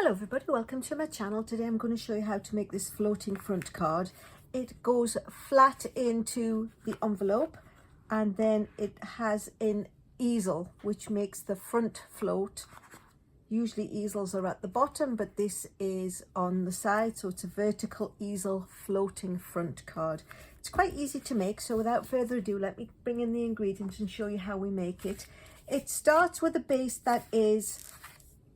Hello everybody, welcome to my channel. Today I'm going to show you how to make this floating front card. It goes flat into the envelope and then it has an easel which makes the front float. Usually easels are at the bottom, but this is on the side, so it's a vertical easel floating front card. It's quite easy to make, so without further ado, let me bring in the ingredients and show you how we make it. It starts with a base that is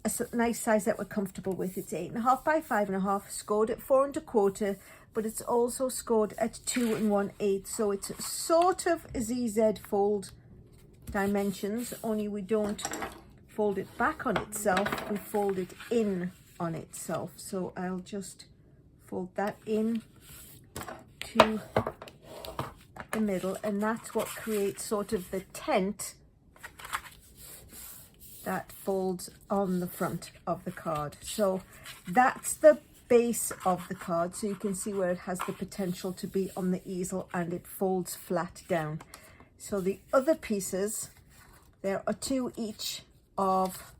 a nice size that we're comfortable with. It's 8.5 by 5.5, scored at 4 1/4, but it's also scored at 2 1/8, so it's sort of a ZZ fold dimensions, only we don't fold it back on itself, we fold it in on itself. So I'll just fold that in to the middle, and that's what creates sort of the tent that folds on the front of the card. So that's the base of the card, so you can see where it has the potential to be on the easel and it folds flat down. So the other pieces, there are 2 each of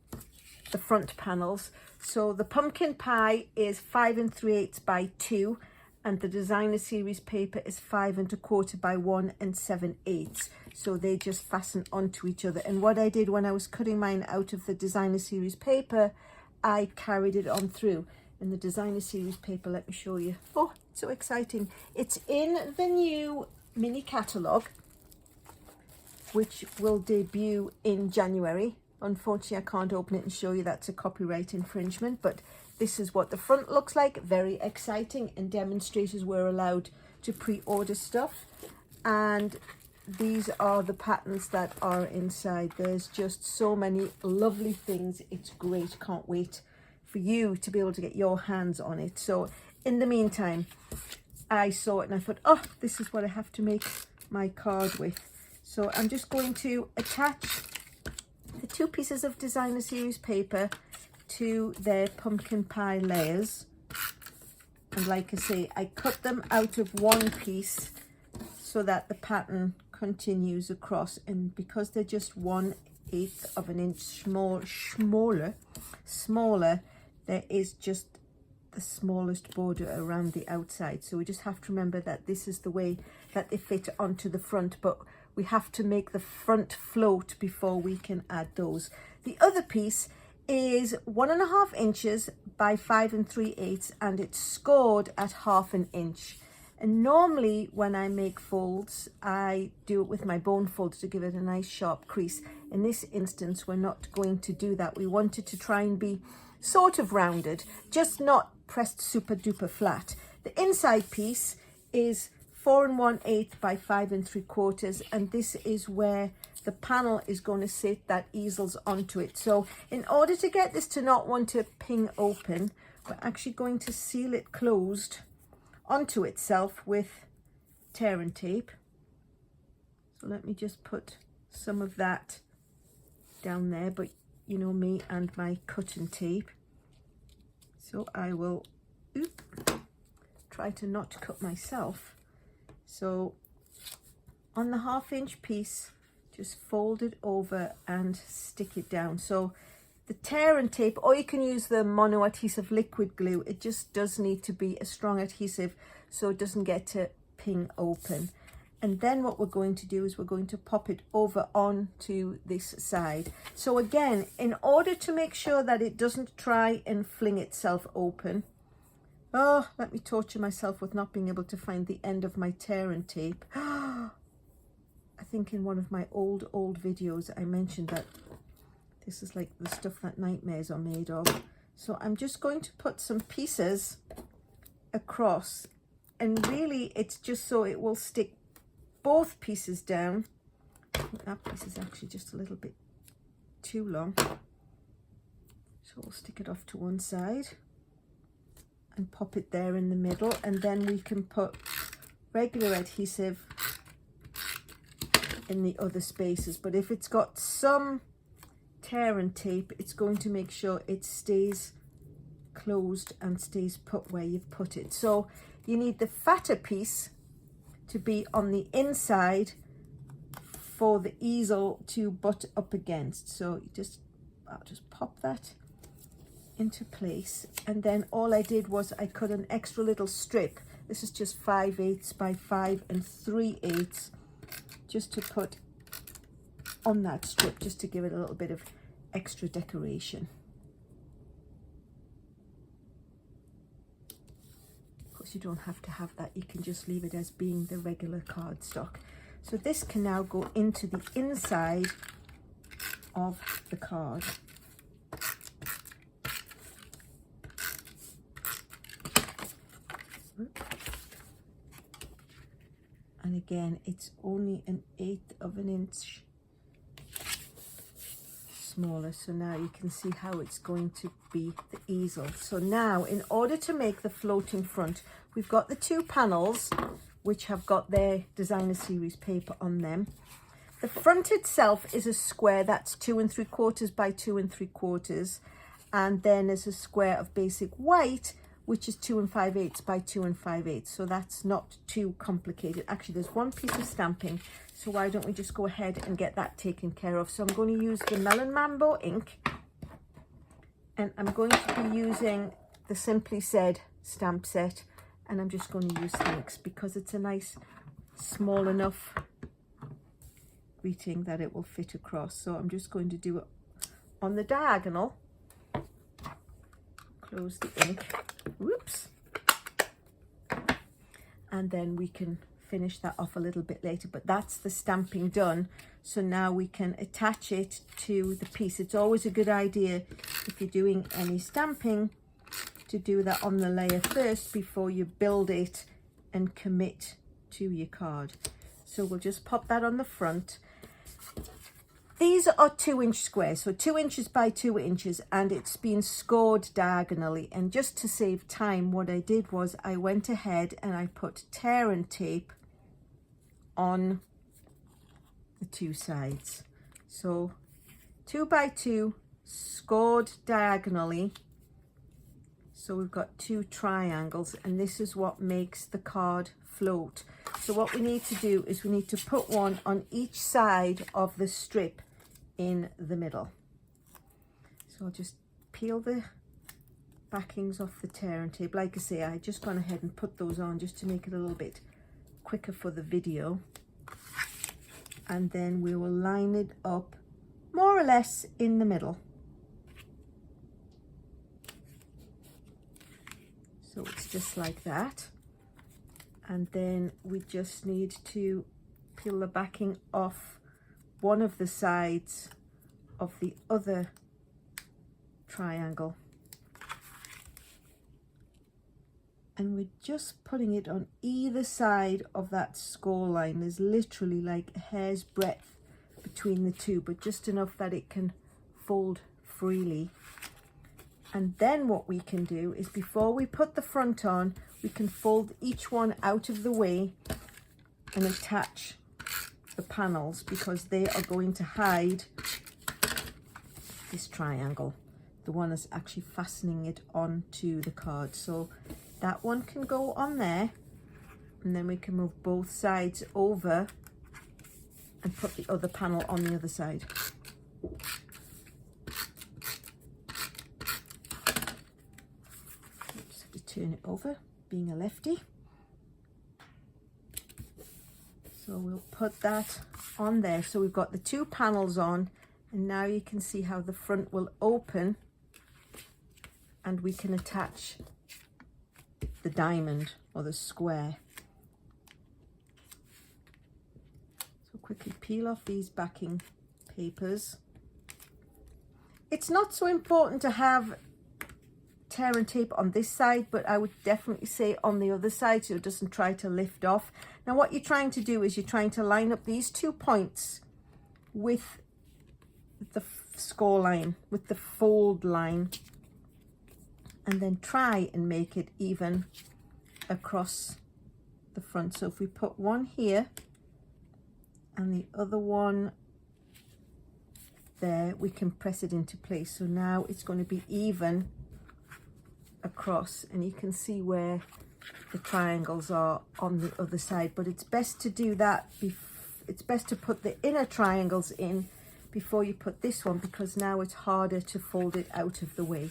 the front panels. So the pumpkin pie is 5 3/8 by 2, and the designer series paper is 5 1/4 by 1 7/8. So they just fasten onto each other. And what I did when I was cutting mine out of the designer series paper, I carried it on through. And the designer series paper, let me show you. Oh, it's so exciting. It's in the new mini catalogue, which will debut in January. Unfortunately, I can't open it and show you, that's a copyright infringement, but this is what the front looks like. Very exciting, and demonstrators were allowed to pre-order stuff. And these are the patterns that are inside. There's just so many lovely things. It's great. Can't wait for you to be able to get your hands on it. So in the meantime, I saw it and I thought, oh, this is what I have to make my card with. So I'm just going to attach the 2 pieces of designer series paper to their pumpkin pie layers. And like I say, I cut them out of one piece so that the pattern continues across, and because they're just 1/8 of an inch smaller, there is just the smallest border around the outside. So we just have to remember that this is the way that they fit onto the front, but we have to make the front float before we can add those. The other piece is 1.5 inches by 5 3/8, and it's scored at 1/2 inch. And normally when I make folds, I do it with my bone folder to give it a nice sharp crease. In this instance, we're not going to do that. We want it to try and be sort of rounded, just not pressed super duper flat. The inside piece is 4 1/8 by 5 3/4, and this is where the panel is going to sit that easels onto it. So in order to get this to not want to ping open, we're actually going to seal it closed onto itself with tear and tape. So let me just put some of that down there, but you know me and my cut and tape. So I will try to not cut myself. So on the 1/2 inch piece, just fold it over and stick it down. So the tear and tape, or you can use the mono adhesive liquid glue, it just does need to be a strong adhesive so it doesn't get to ping open. And then what we're going to do is we're going to pop it over onto this side. So again, in order to make sure that it doesn't try and fling itself open, oh, let me torture myself with not being able to find the end of my tear and tape. I think in one of my old videos I mentioned that this is like the stuff that nightmares are made of. So I'm just going to put some pieces across, and really it's just so it will stick both pieces down. I think that piece is actually just a little bit too long. So we'll stick it off to one side and pop it there in the middle, and then we can put regular adhesive in the other spaces. But if it's got some tear and tape, it's going to make sure it stays closed and stays put where you've put it. So you need the fatter piece to be on the inside for the easel to butt up against. So you I'll just pop that into place, and then all I did was I cut an extra little strip. This is just 5/8 by 5 3/8, just to put on that strip, just to give it a little bit of extra decoration. Of course, you don't have to have that, you can just leave it as being the regular cardstock. So this can now go into the inside of the card. And again, it's only 1/8 of an inch smaller. So now you can see how it's going to be the easel. So now, in order to make the floating front, we've got the 2 panels which have got their designer series paper on them. The front itself is a square that's 2 3/4 by 2 3/4, and then there's a square of basic white which is 2 5/8 by 2 5/8. So that's not too complicated. Actually, there's one piece of stamping, so why don't we just go ahead and get that taken care of. So I'm going to use the Melon Mambo ink, and I'm going to be using the Simply Said stamp set, and I'm just going to use Thanks because it's a nice small enough greeting that it will fit across. So I'm just going to do it on the diagonal. Close the ink, whoops, and then we can finish that off a little bit later, but that's the stamping done. So now we can attach it to the piece. It's always a good idea, if you're doing any stamping, to do that on the layer first before you build it and commit to your card. So we'll just pop that on the front. These are 2-inch squares, so 2 inches by 2 inches, and it's been scored diagonally. And just to save time, what I did was I went ahead and I put tear and tape on the 2 sides. So 2 by 2 scored diagonally. So we've got 2 triangles, and this is what makes the card float. So what we need to do is we need to put one on each side of the strip in the middle. So I'll just peel the backings off the tear and tape. Like I say, I just gone ahead and put those on just to make it a little bit quicker for the video. And then we will line it up more or less in the middle. So it's just like that. And then we just need to peel the backing off one of the sides of the other triangle. And we're just putting it on either side of that score line. There's literally like a hair's breadth between the two, but just enough that it can fold freely. And then what we can do is, before we put the front on, we can fold each one out of the way and attach the panels, because they are going to hide this triangle, the one that's actually fastening it onto the card. So that one can go on there, and then we can move both sides over and put the other panel on the other side. Just have to turn it over, being a lefty. So we'll put that on there. So we've got the 2 panels on, and now you can see how the front will open, and we can attach the diamond or the square. So quickly peel off these backing papers. It's not so important to have tear and tape on this side, but I would definitely say on the other side, so it doesn't try to lift off. Now what you're trying to do is you're trying to line up these 2 points with the score line, with the fold line, and then try and make it even across the front. So if we put one here and the other one there, we can press it into place. So now it's going to be even across, and you can see where the triangles are on the other side. But it's best to do that, it's best to put the inner triangles in before you put this one, because now it's harder to fold it out of the way.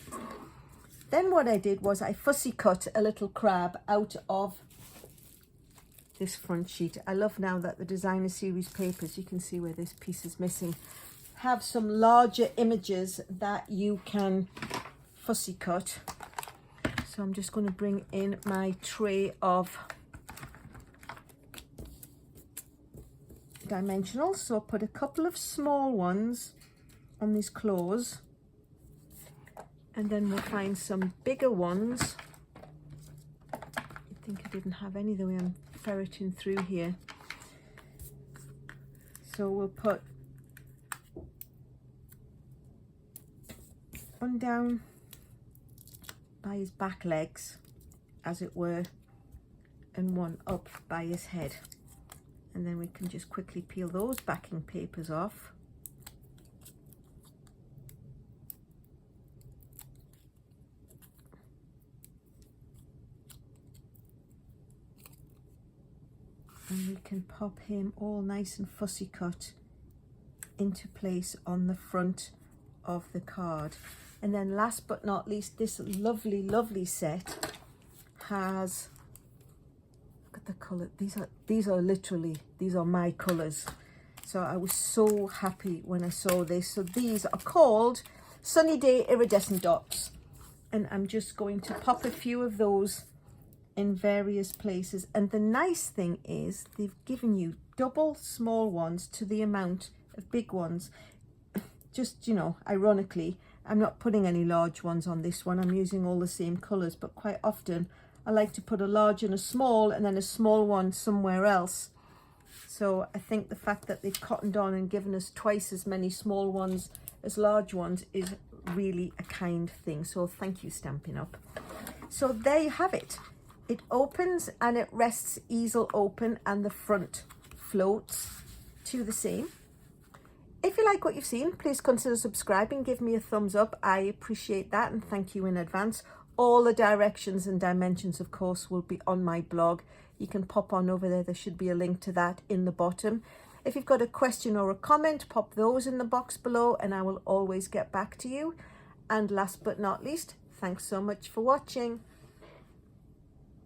Then what I did was I fussy cut a little crab out of this front sheet. I love now that the designer series papers, you can see where this piece is missing, have some larger images that you can fussy cut. So I'm just going to bring in my tray of dimensionals. So I'll put a couple of small ones on these claws, and then we'll find some bigger ones. I think I didn't have any the way I'm ferreting through here. So we'll put one down by his back legs, as it were, and one up by his head. And then we can just quickly peel those backing papers off. And we can pop him all nice and fussy cut into place on the front of the card. And then last but not least, this lovely set has, look at the color. These are my colors. So I was so happy when I saw this. So these are called Sunny Day Iridescent Dots, and I'm just going to pop a few of those in various places. And the nice thing is they've given you double small ones to the amount of big ones. Just, you know, ironically, I'm not putting any large ones on this one. I'm using all the same colors, but quite often I like to put a large and a small, and then a small one somewhere else. So I think the fact that they've cottoned on and given us twice as many small ones as large ones is really a kind thing. So thank you, Stampin' Up. So there you have it. It opens and it rests easel open, and the front floats to the same. If you like what you've seen, please consider subscribing, give me a thumbs up. I appreciate that, and thank you in advance. All the directions and dimensions, of course, will be on my blog. You can pop on over there. There should be a link to that in the bottom. If you've got a question or a comment, pop those in the box below and I will always get back to you. And last but not least, thanks so much for watching.